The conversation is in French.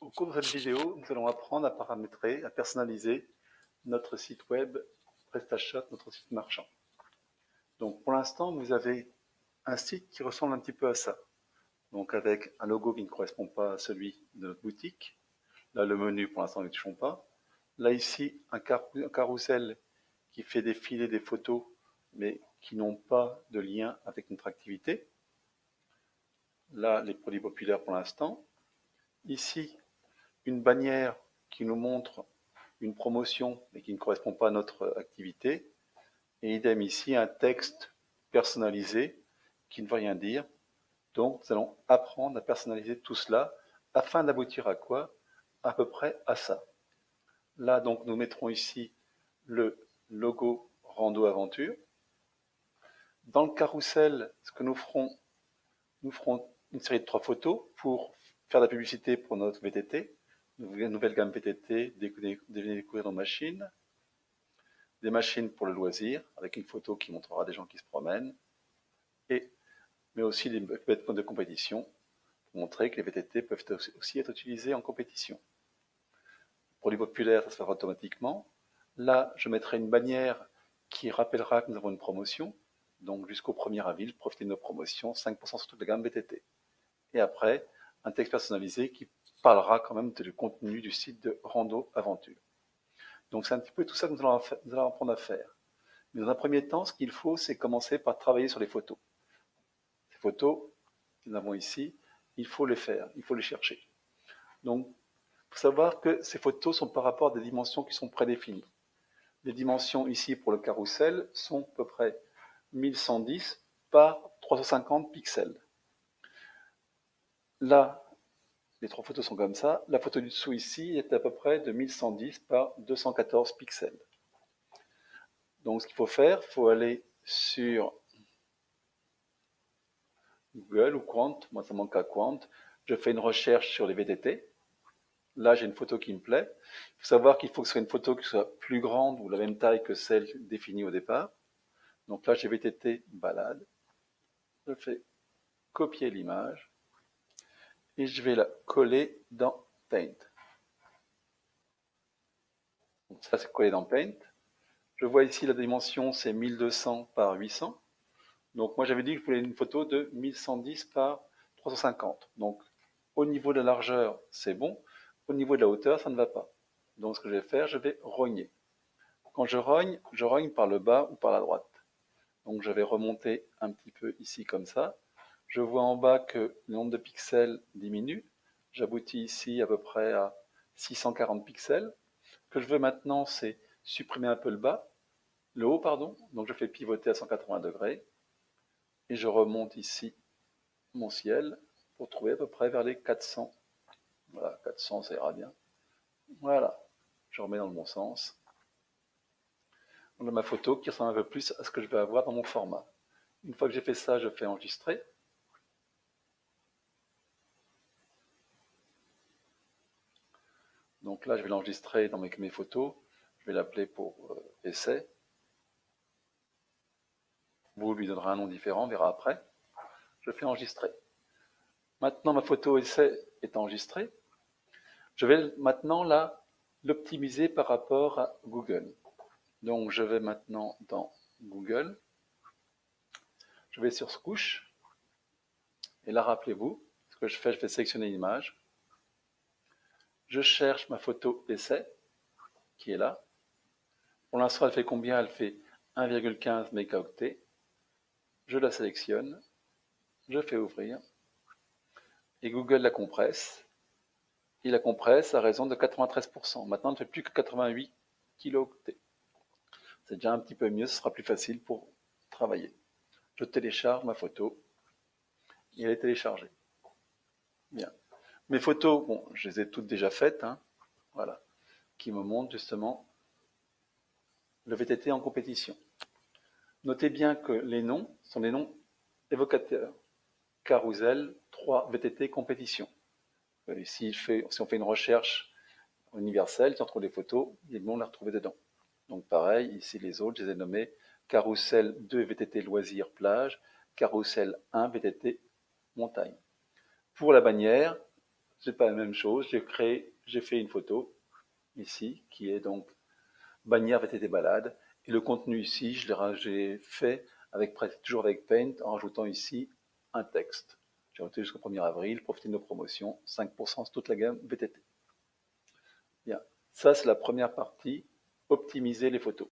Au cours de cette vidéo, nous allons apprendre à paramétrer, à personnaliser notre site web PrestaShop, notre site marchand. Donc pour l'instant, vous avez un site qui ressemble un petit peu à ça. Donc avec un logo qui ne correspond pas à celui de notre boutique. Là, le menu, pour l'instant, nous ne touchons pas. Là, ici, un carrousel qui fait défiler des photos, mais qui n'ont pas de lien avec notre activité. Là, les produits populaires pour l'instant. Ici, une bannière qui nous montre une promotion mais qui ne correspond pas à notre activité. Et idem ici, un texte personnalisé qui ne veut rien dire. Donc, nous allons apprendre à personnaliser tout cela afin d'aboutir à quoi? À peu près à ça. Là, donc, nous mettrons ici le logo Rando Aventure. Dans le carrousel, ce que nous ferons une série de 3 photos pour faire de la publicité pour notre VTT, une nouvelle gamme VTT, découvrir nos machines, des machines pour le loisir, avec une photo qui montrera des gens qui se promènent, mais aussi des vêtements de compétition, pour montrer que les VTT peuvent aussi être utilisés en compétition. Produits populaires, ça se fera automatiquement. Là, je mettrai une bannière qui rappellera que nous avons une promotion, donc jusqu'au 1er avril, profitez de nos promotions, 5% sur toute la gamme VTT. Et après, un texte personnalisé qui parlera quand même du contenu du site de Rando Aventure. Donc c'est un petit peu tout ça que nous allons apprendre à faire. Mais dans un premier temps, ce qu'il faut, c'est commencer par travailler sur les photos. Ces photos que nous avons ici, il faut les faire, il faut les chercher. Donc, il faut savoir que ces photos sont par rapport à des dimensions qui sont prédéfinies. Les dimensions ici pour le carrousel sont à peu près 1110 par 350 pixels. Là, les 3 photos sont comme ça. La photo du dessous ici est à peu près de 1110 par 214 pixels. Donc ce qu'il faut faire, il faut aller sur Google ou Quant, moi ça manque à Quant. Je fais une recherche sur les VTT. Là, j'ai une photo qui me plaît. Il faut savoir qu'il faut que ce soit une photo qui soit plus grande ou la même taille que celle définie au départ. Donc là, j'ai VTT balade. Je fais copier l'image et je vais la coller dans Paint. Donc ça, c'est collé dans Paint. Je vois ici la dimension, c'est 1200 par 800. Donc moi, j'avais dit que je voulais une photo de 1110 par 350. Donc au niveau de la largeur, c'est bon. Au niveau de la hauteur, ça ne va pas. Donc ce que je vais faire, je vais rogner. Quand je rogne par le bas ou par la droite. Donc je vais remonter un petit peu ici comme ça. Je vois en bas que le nombre de pixels diminue. J'aboutis ici à peu près à 640 pixels. Ce que je veux maintenant, c'est supprimer un peu le haut, pardon. Donc je fais pivoter à 180 degrés. Et je remonte ici mon ciel pour trouver à peu près vers les 400. Voilà, 400, ça ira bien. Voilà, je remets dans le bon sens. On a ma photo qui ressemble un peu plus à ce que je vais avoir dans mon format. Une fois que j'ai fait ça, je fais enregistrer. Donc là, je vais l'enregistrer dans mes photos. Je vais l'appeler pour essai. Vous lui donnerez un nom différent, on verra après. Je fais enregistrer. Maintenant, ma photo essai est enregistrée. Je vais maintenant l'optimiser par rapport à Google. Donc, je vais maintenant dans Google. Je vais sur Squoosh. Et là, rappelez-vous, ce que je vais sélectionner une image. Je cherche ma photo essai, qui est là. Pour l'instant, elle fait combien? Elle fait 1,15 mégaoctets. Je la sélectionne. Je fais ouvrir. Et Google la compresse. Il la compresse à raison de 93%. Maintenant, elle ne fait plus que 88 kilooctets. C'est déjà un petit peu mieux, ce sera plus facile pour travailler. Je télécharge ma photo. Et elle est téléchargée. Bien. Mes photos, bon, je les ai toutes déjà faites, hein, voilà, qui me montrent justement le VTT en compétition. Notez bien que les noms sont des noms évocateurs. Carousel 3 VTT compétition. Si on fait une recherche universelle, si on trouve des photos, il est bon de la retrouver dedans. Donc pareil, ici les autres, je les ai nommés Carousel 2 VTT loisirs plage, Carousel 1 VTT montagne. Pour la bannière, j'ai pas la même chose. J'ai fait une photo ici qui est donc bannière VTT balade. Et le contenu ici, j'ai fait toujours avec Paint en rajoutant ici un texte. J'ai rajouté jusqu'au 1er avril, profitez de nos promotions, 5% sur toute la gamme VTT. Bien, ça c'est la première partie, optimiser les photos.